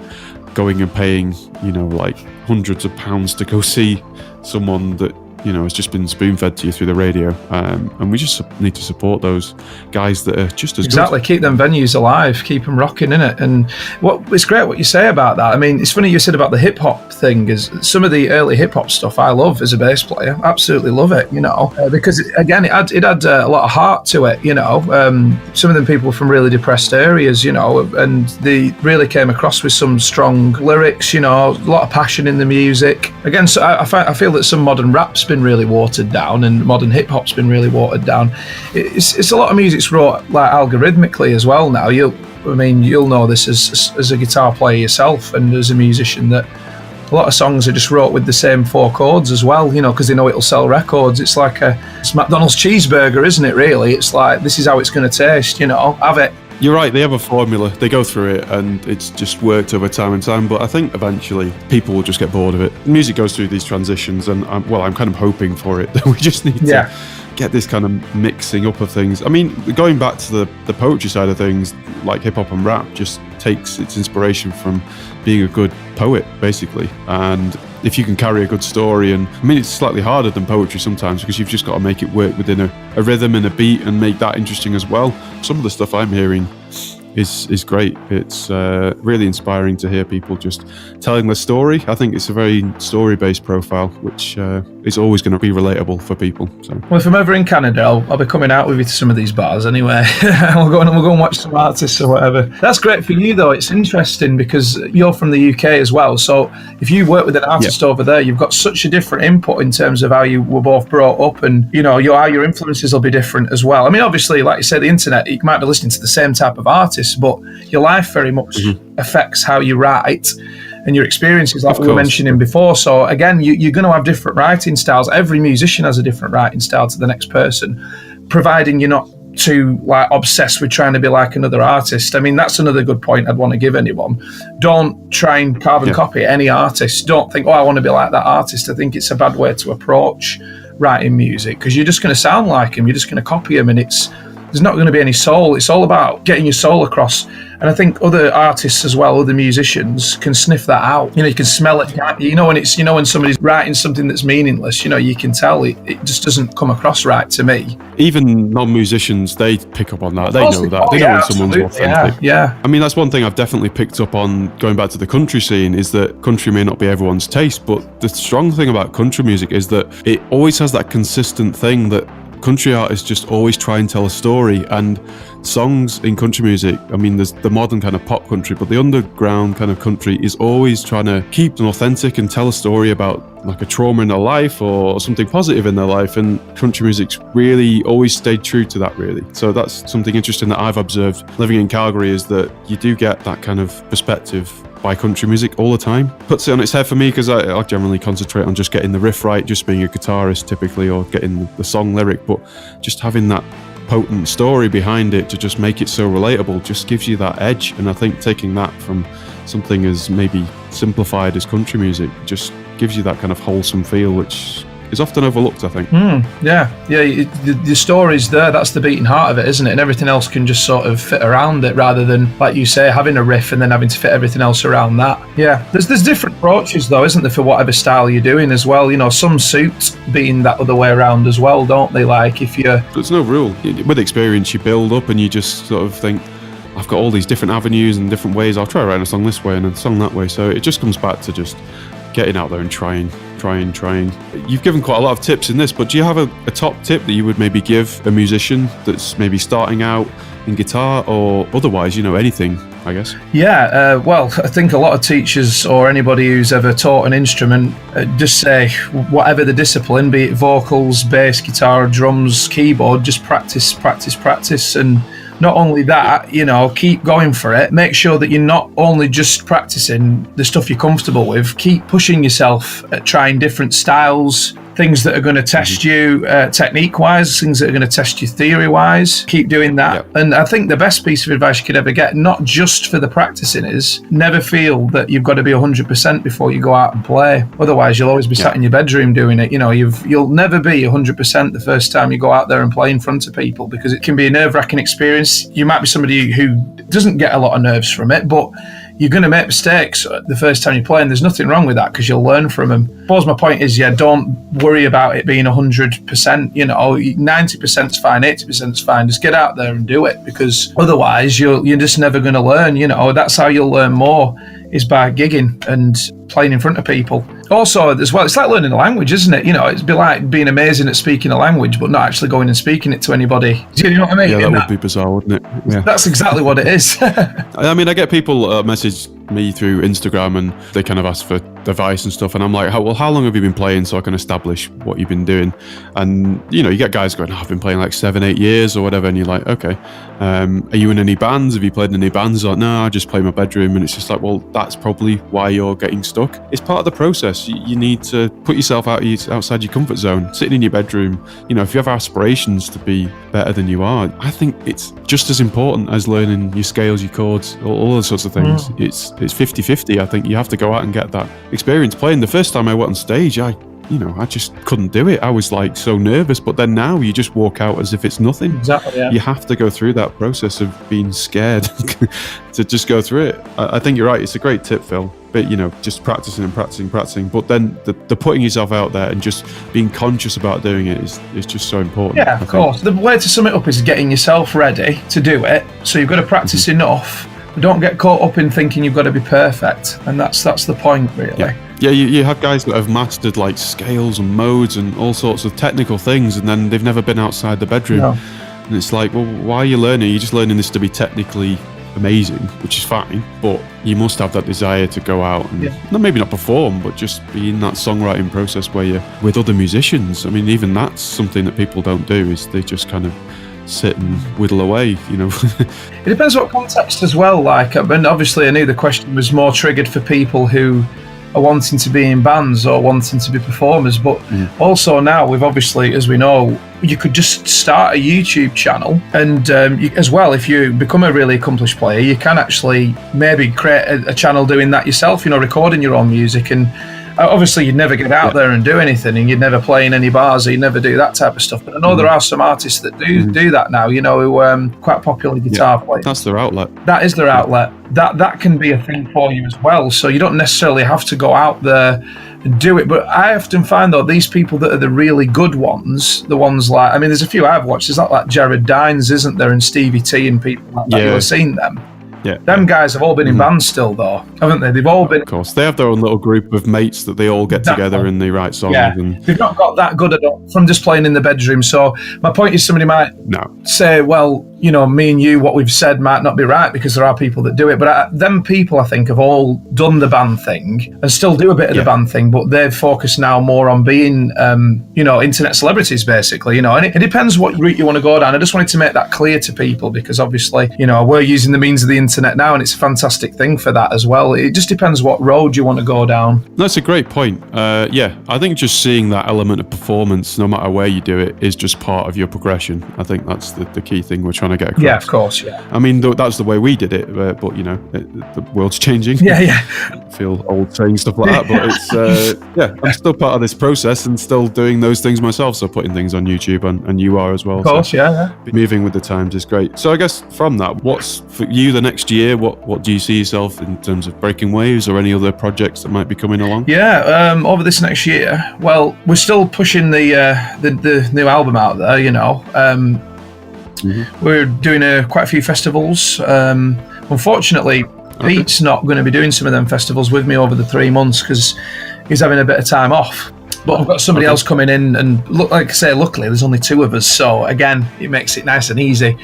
going and paying, you know, like hundreds of pounds to go see someone that you know, has just been spoon-fed to you through the radio. And we just need to support those guys that are just as Exactly, good. keep them venues alive, keep them rocking, innit? And it's great what you say about that. I mean, it's funny you said about the hip-hop thing, is some of the early hip-hop stuff I love as a bass player, absolutely love it, you know, because again, it had a lot of heart to it, you know. Some of them people from really depressed areas, you know, and they really came across with some strong lyrics, you know, a lot of passion in the music. Again, so I feel that some modern rap's been really watered down and modern hip-hop's been really watered down. It's a lot of music's wrote like algorithmically as well now. You'll know this as a guitar player yourself and as a musician, that a lot of songs are just wrote with the same 4 chords as well, you know, because they know it'll sell records. It's like it's McDonald's cheeseburger, isn't it, really? It's like, this is how it's going to taste, you know, have it. You're right, they have a formula, they go through it, and it's just worked over time and time, but I think eventually people will just get bored of it. Music goes through these transitions, and I'm kind of hoping for it, that we just need to get this kind of mixing up of things. I mean, going back to the poetry side of things, like hip-hop and rap just takes its inspiration from being a good poet, basically. And if you can carry a good story, and I mean, it's slightly harder than poetry sometimes because you've just got to make it work within a rhythm and a beat and make that interesting as well. Some of the stuff I'm hearing is great. It's really inspiring to hear people just telling their story. I think it's a very story-based profile, which is always going to be relatable for people. So, well, if I'm ever in Canada, I'll be coming out with you to some of these bars anyway. we'll go and watch some artists or whatever. That's great for you, though. It's interesting because you're from the UK as well. So if you work with an artist over there, you've got such a different input in terms of how you were both brought up, and you know how your influences will be different as well. I mean, obviously, like you say, the internet, you might be listening to the same type of artists, but your life very much affects how you write and your experiences, like we were mentioning before. So again, you're going to have different writing styles. Every musician has a different writing style to the next person, providing you're not too like obsessed with trying to be like another artist. I mean, that's another good point I'd want to give anyone. Don't try and carbon copy any artist. Don't think, I want to be like that artist. I think it's a bad way to approach writing music, because you're just going to sound like him, you're just going to copy him, and there's not going to be any soul. It's all about getting your soul across. And I think other artists as well, other musicians, can sniff that out. You know, you can smell it. You know, when somebody's writing something that's meaningless, you know, you can tell it just doesn't come across right to me. even non-musicians, they pick up on that. They know that. They know when someone's authentic. Yeah. I mean, that's one thing I've definitely picked up on going back to the country scene, is that country may not be everyone's taste, but the strong thing about country music is that it always has that consistent thing that country artists just always try and tell a story. And songs in country music, I mean, there's the modern kind of pop country, but the underground kind of country is always trying to keep them authentic and tell a story about like a trauma in their life or something positive in their life. And country music's really always stayed true to that, really. So that's something interesting that I've observed living in Calgary, is that you do get that kind of perspective by country music all the time. Puts it on its head for me, because I generally concentrate on just getting the riff right, just being a guitarist typically, or getting the song lyric, but just having that potent story behind it to just make it so relatable just gives you that edge. And I think taking that from something as maybe simplified as country music just gives you that kind of wholesome feel, which is often overlooked, I think. The story's there, that's the beating heart of it, isn't it? And everything else can just sort of fit around it, rather than, like you say, having a riff and then having to fit everything else around that. Yeah, there's different approaches though, isn't there, for whatever style you're doing as well. You know, some suit being that other way around as well, don't they? Like if you're... There's no rule. With experience, you build up and you just sort of think, I've got all these different avenues and different ways. I'll try writing a song this way and a song that way. So it just comes back to just getting out there and trying. You've given quite a lot of tips in this, but do you have a top tip that you would maybe give a musician that's maybe starting out in guitar, or otherwise, you know, anything, I guess? Well, I think a lot of teachers or anybody who's ever taught an instrument just say, whatever the discipline, be it vocals, bass, guitar, drums, keyboard, just practice. And not only that, you know, keep going for it. Make sure that you're not only just practicing the stuff you're comfortable with. Keep pushing yourself at trying different styles, things that are going to test you technique-wise, things that are going to test you theory-wise. Keep doing that. Yep. And I think the best piece of advice you could ever get, not just for the practicing, is never feel that you've got to be 100% before you go out and play. Otherwise, you'll always be sat in your bedroom doing it. You know, you'll never be 100% the first time you go out there and play in front of people, because it can be a nerve-wracking experience. You might be somebody who doesn't get a lot of nerves from it, but you're going to make mistakes the first time you play, and there's nothing wrong with that because you'll learn from them. I suppose my point is, don't worry about it being 100%. 90%'s fine, 80%'s fine. Just get out there and do it, because otherwise you're just never going to learn. That's how you'll learn more, is by gigging and playing in front of people. Also, as well, it's like learning a language, isn't it? It'd be like being amazing at speaking a language, but not actually going and speaking it to anybody. Do you know what I mean? Yeah, that would be bizarre, wouldn't it? Yeah. That's exactly what it is. I mean, I get people message me through Instagram, and they kind of ask for advice and stuff, and I'm like, how long have you been playing, so I can establish what you've been doing? And you get guys going, I've been playing like 7-8 years or whatever, and you're like, okay, are you in any bands? Have you played in any bands? Like, no, I just play in my bedroom. And it's just like, well, that's probably why you're getting stuck. It's part of the process. You need to put yourself outside your comfort zone, sitting in your bedroom. If you have aspirations to be better than you are, I think it's just as important as learning your scales, your chords, all those sorts of things. It's 50-50. I think you have to go out and get that experience playing. The first time I went on stage, I just couldn't do it. I was like so nervous, but then now you just walk out as if it's nothing. Exactly, yeah. You have to go through that process of being scared to just go through it. I think you're right. It's a great tip, Phil. But, just practicing and practicing. But then the putting yourself out there and just being conscious about doing it is just so important. Yeah, of course. The way to sum it up is getting yourself ready to do it. So you've got to practice enough. Don't get caught up in thinking you've got to be perfect. And that's the point, really. Yeah, you have guys that have mastered like scales and modes and all sorts of technical things, and then they've never been outside the bedroom. No. And it's like, well, why are you learning? You're just learning this to be technically amazing, which is fine, but you must have that desire to go out and maybe not perform, but just be in that songwriting process where you're with other musicians. I mean, even that's something that people don't do, is they just kind of sit and whittle away, It depends what context as well, and obviously I knew the question was more triggered for people who are wanting to be in bands or wanting to be performers, but also now we've obviously, as we know, you could just start a YouTube channel, and as well, if you become a really accomplished player, you can actually maybe create a channel doing that yourself, recording your own music. And obviously you'd never get out there and do anything, and you'd never play in any bars, or you'd never do that type of stuff. But I know there are some artists that do that now, who quite popular guitar players. That's their outlet. That is their outlet. That can be a thing for you as well. So you don't necessarily have to go out there and do it. But I often find, though, these people that are the really good ones, the ones like, there's a few I've watched. There's like Jared Dines, isn't there, and Stevie T and people like that. You'll have seen them. Yeah. Them guys have all been in bands still, though, haven't they? They've all been. Of course. They have their own little group of mates that they all get together and they write songs. Yeah. And they've not got that good at all from just playing in the bedroom. So my point is, somebody might say, well, me and you, what we've said might not be right, because there are people that do it. But them people, I think, have all done the band thing and still do a bit of the band thing, but they've focused now more on being, internet celebrities, basically, and it depends what route you want to go down. I just wanted to make that clear to people, because obviously, we're using the means of the internet now, and it's a fantastic thing for that as well. It just depends what road you want to go down. That's a great point. I think just seeing that element of performance, no matter where you do it, is just part of your progression. I think that's the key thing we're trying to get across. Yeah, of course, yeah. I mean, that's the way we did it, but the world's changing. Yeah. I feel old saying stuff like that, but it's I'm still part of this process and still doing those things myself. So putting things on YouTube, and you are as well. Of course, so moving with the times is great. So I guess from that, what's for you the next year? What do you see yourself in terms of breaking waves or any other projects that might be coming along? Yeah, over this next year, well, we're still pushing the new album out there. We're doing quite a few festivals. Unfortunately, Pete's not going to be doing some of them festivals with me over the 3 months because he's having a bit of time off. But I've got somebody else coming in, and like I say, luckily there's only 2 of us, so again, it makes it nice and easy.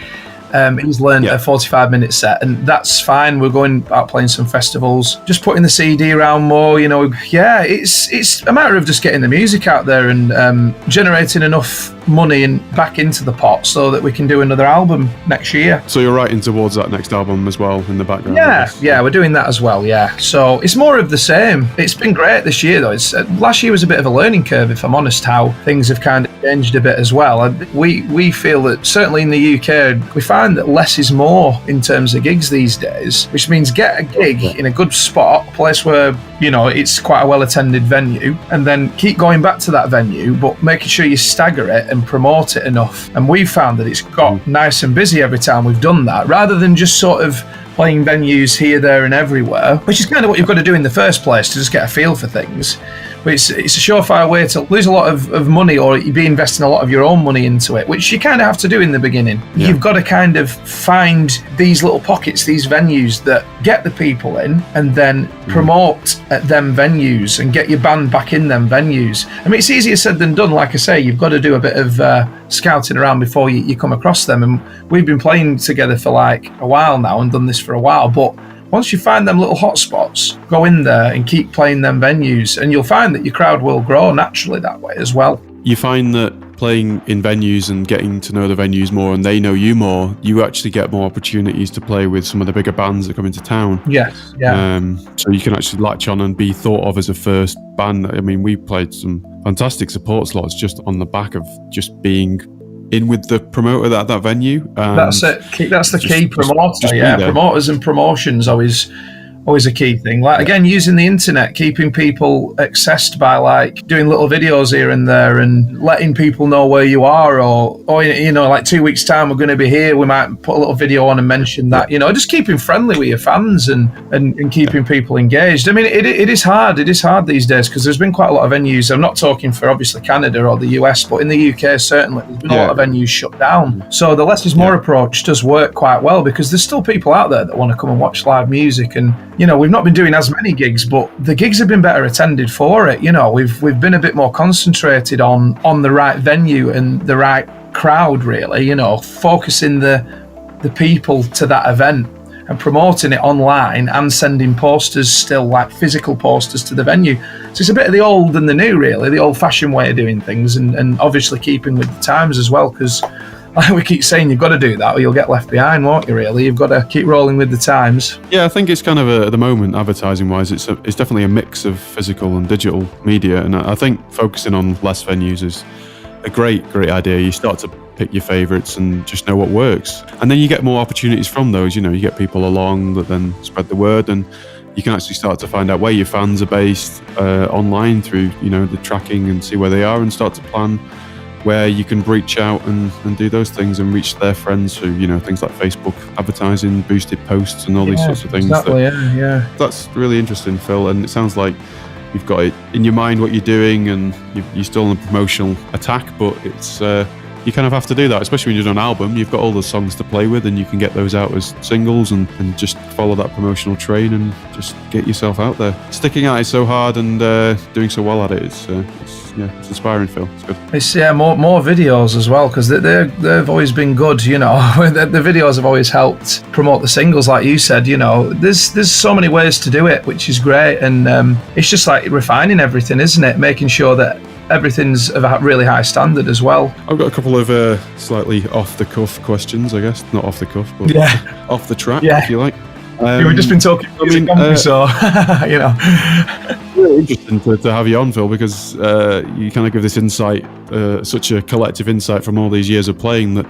He's learned a 45-minute set, and that's fine. We're going out playing some festivals, just putting the CD around more. It's a matter of just getting the music out there and generating enough money and back into the pot so that we can do another album next year. So you're writing towards that next album as well in the background? Yeah, we're doing that as well. Yeah, so it's more of the same. It's been great this year, though. Last year was a bit of a learning curve, if I'm honest, how things have kind of changed a bit as well. We feel that certainly in the UK, we find that less is more in terms of gigs these days, which means get a gig in a good spot, a place where it's quite a well-attended venue, and then keep going back to that venue, but making sure you stagger it and promote it enough. And we've found that it's got nice and busy every time we've done that, rather than just sort of playing venues here, there and everywhere, which is kind of what you've got to do in the first place to just get a feel for things. But it's a surefire way to lose a lot of money, or you'd be investing a lot of your own money into it, which you kind of have to do in the beginning. Yeah. You've got to kind of find these little pockets, these venues that get the people in, and then promote at them venues and get your band back in them venues. I mean, it's easier said than done. Like I say, you've got to do a bit of scouting around before you come across them. And we've been playing together for like a while now and done this for a while, but once you find them little hotspots, go in there and keep playing them venues, and you'll find that your crowd will grow naturally that way as well. You find that playing in venues and getting to know the venues more, and they know you more, you actually get more opportunities to play with some of the bigger bands that come into town. Yes, yeah. So you can actually latch on and be thought of as a first band. I mean, we played some fantastic support slots just on the back of just being in with the promoter at that venue. That's it. That's the key, promoter. Just promoters and promotions always a key thing. Like, again, using the internet, keeping people accessed by like doing little videos here and there and letting people know where you are, or you know, like 2 weeks time we're going to be here, we might put a little video on and mention that, you know, just keeping friendly with your fans and keeping people engaged. I mean, it is hard these days, because there's been quite a lot of venues. I'm not talking for obviously Canada or the US, but in the UK certainly there's been a lot of venues shut down. So the less is more approach does work quite well, because there's still people out there that want to come and watch live music. And you know, we've not been doing as many gigs, but the gigs have been better attended for it. You know, we've been a bit more concentrated on the right venue and the right crowd, really, you know, focusing the people to that event and promoting it online and sending posters, still like physical posters, to the venue. So it's a bit of the old and the new, really, the old-fashioned way of doing things, and obviously keeping with the times as well, because like we keep saying, you've got to do that or you'll get left behind, won't you, really? You've got to keep rolling with the times. Yeah, I think it's kind of at the moment, advertising-wise, it's definitely a mix of physical and digital media, and I think focusing on less venues is a great idea. You start to pick your favourites and just know what works. And then you get more opportunities from those, you know, you get people along that then spread the word, and you can actually start to find out where your fans are based online through, you know, the tracking, and see where they are and start to plan where you can reach out and do those things and reach their friends through, you know, things like Facebook advertising, boosted posts and all these sorts of things. Exactly, That's really interesting, Phil, and it sounds like you've got it in your mind what you're doing, and you're still on a promotional attack, but it's you kind of have to do that, especially when you're doing an album. You've got all the songs to play with, and you can get those out as singles and just follow that promotional train and just get yourself out there. Sticking at it so hard and doing so well at it, it's inspiring, Phil. It's good. It's more videos as well, because they've always been good, you know. The videos have always helped promote the singles, like you said, you know. There's so many ways to do it, which is great, and it's just like refining everything, isn't it? Making sure that everything's of a really high standard as well. I've got a couple of slightly off-the-cuff questions, I guess. Not off-the-cuff, but off the track, if you like. We've just been talking music, so, you know. Really interesting to have you on, Phil, because you kind of give this insight, such a collective insight from all these years of playing, that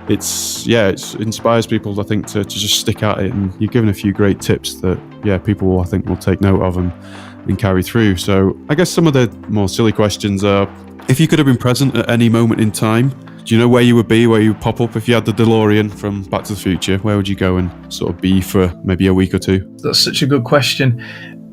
it inspires people, I think, to just stick at it. And you've given a few great tips that, people, I think, will take note of and carry through. So I guess some of the more silly questions are, if you could have been present at any moment in time, do you know where you would be, where you would pop up if you had the DeLorean from Back to the Future? Where would you go and sort of be for maybe a week or two? That's such a good question.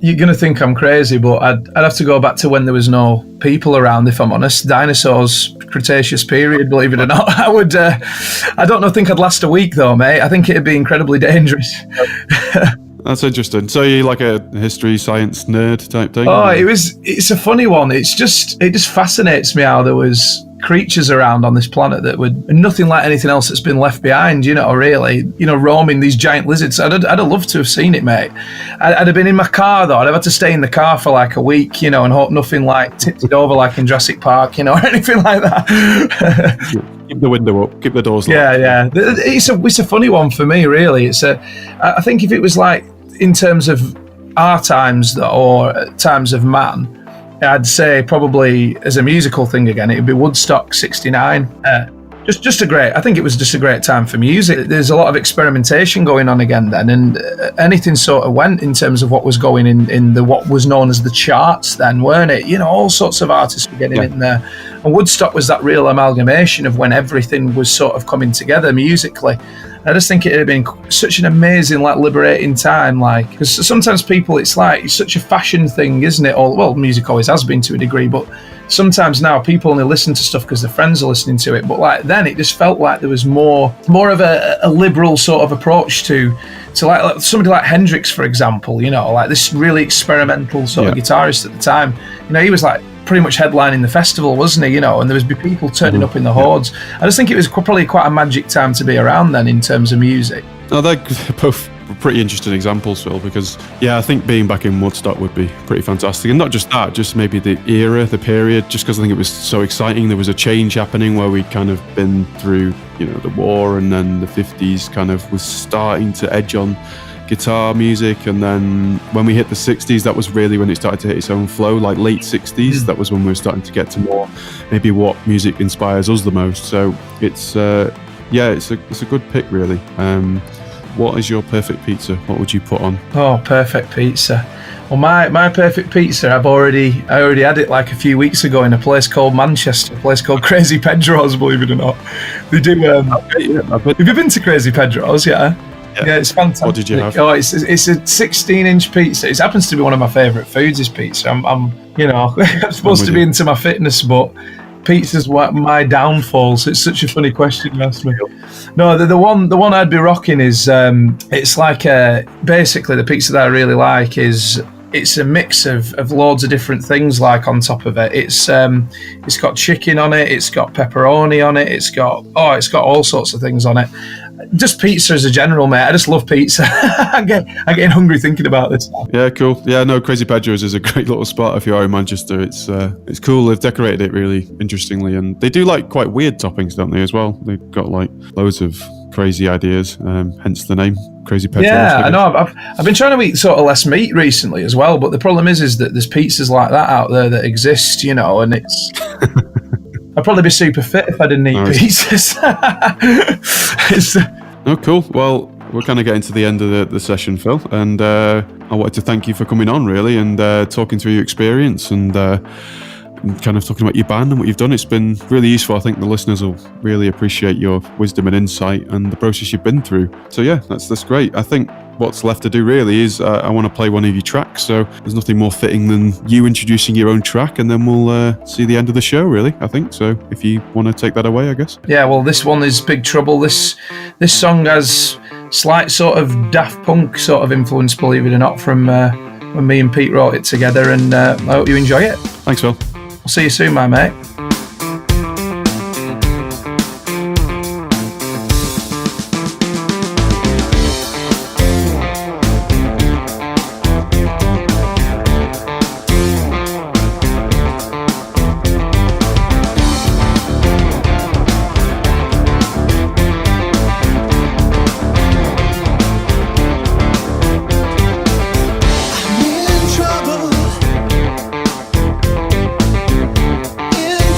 You're going to think I'm crazy, but I'd have to go back to when there was no people around, if I'm honest. Dinosaurs, Cretaceous period, believe it or not. I don't think I'd last a week though, mate. I think it'd be incredibly dangerous. That's interesting. So you're like a history, science nerd type thing? Oh, it's a funny one. It just fascinates me how there was creatures around on this planet that were nothing like anything else that's been left behind, you know, really, you know, roaming these giant lizards. I'd have loved to have seen it, mate. I'd have been in my car though. I'd have had to stay in the car for like a week, you know, and hope nothing like tipped it over like in Jurassic Park, you know, or anything like that. Keep the window up, keep the doors locked. Yeah. It's a funny one for me, really. I think if it was like in terms of our times though, or times of man, I'd say probably as a musical thing again, it'd be Woodstock '69. just a great. I think it was just a great time for music. There's a lot of experimentation going on again then, and anything sort of went in terms of what was going in the what was known as the charts then, weren't it? You know, all sorts of artists were getting in there, and Woodstock was that real amalgamation of when everything was sort of coming together musically. I just think it had been such an amazing, like, liberating time, like, because sometimes people, it's such a fashion thing, isn't it? Or, well, music always has been to a degree, but sometimes now people only listen to stuff because their friends are listening to it. But like then, it just felt like there was more of a liberal sort of approach to like somebody like Hendrix, for example. You know, like this really experimental sort of guitarist at the time. You know, he was like pretty much headlining the festival, wasn't he? You know, and there was people turning up in the hordes. I just think it was probably quite a magic time to be around then in terms of music. No, they're both pretty interesting examples, Phil, because I think being back in Woodstock would be pretty fantastic. And not just that, just maybe the era, the period, just because I think it was so exciting. There was a change happening where we'd kind of been through, you know, the war, and then the 50s kind of was starting to edge on guitar music, and then when we hit the 60s, that was really when it started to hit its own flow, like late 60s. That was when we were starting to get to more maybe what music inspires us the most. So it's it's a good pick, really. What is your perfect pizza? What would you put on? Oh, perfect pizza. Well, my perfect pizza, I already had it like a few weeks ago in a place called Manchester, a place called Crazy Pedro's, believe it or not. They do. Have you been to Crazy Pedro's? Yeah, it's fantastic. What did you have? Oh, it's a 16-inch pizza. It happens to be one of my favourite foods. Is pizza. I'm supposed to be into my fitness, but pizza's my downfall. So it's such a funny question you asked me. No, the one I'd be rocking is it's like basically the pizza that I really like is. It's a mix of loads of different things like on top of it. It's got chicken on it, it's got pepperoni on it, it's got all sorts of things on it. Just pizza as a general, mate. I just love pizza. I'm getting hungry thinking about this now. Yeah, cool. Yeah, no, Crazy Pedro's is a great little spot if you are in Manchester. It's cool. They've decorated it really interestingly, and they do like quite weird toppings, don't they, as well? They've got like loads of crazy ideas, hence the name Crazy Pedro's. Yeah, I know. I've been trying to eat sort of less meat recently as well, but the problem is that there's pizzas like that out there that exist, you know, and it's. I'd probably be super fit if I didn't eat pizzas. Oh, cool. Well, we're kind of getting to the end of the session, Phil, and I wanted to thank you for coming on, really, and talking through your experience and kind of talking about your band and what you've done. It's been really useful. I think the listeners will really appreciate your wisdom and insight and the process you've been through. So yeah, that's great. I think what's left to do really is I want to play one of your tracks, so there's nothing more fitting than you introducing your own track, and then we'll see the end of the show, really, I think. So if you want to take that away, I guess. Yeah, well, this one is Big Trouble. This song has slight sort of Daft Punk sort of influence, believe it or not, from when me and Pete wrote it together, and I hope you enjoy it. Thanks, Phil. I'll see you soon, my mate. In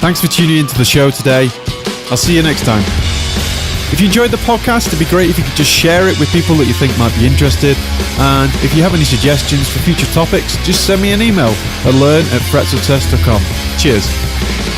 Thanks for tuning into the show today. I'll see you next time. If you enjoyed the podcast, it'd be great if you could just share it with people that you think might be interested. And if you have any suggestions for future topics, just send me an email at learn@fretsuccess.com. Cheers.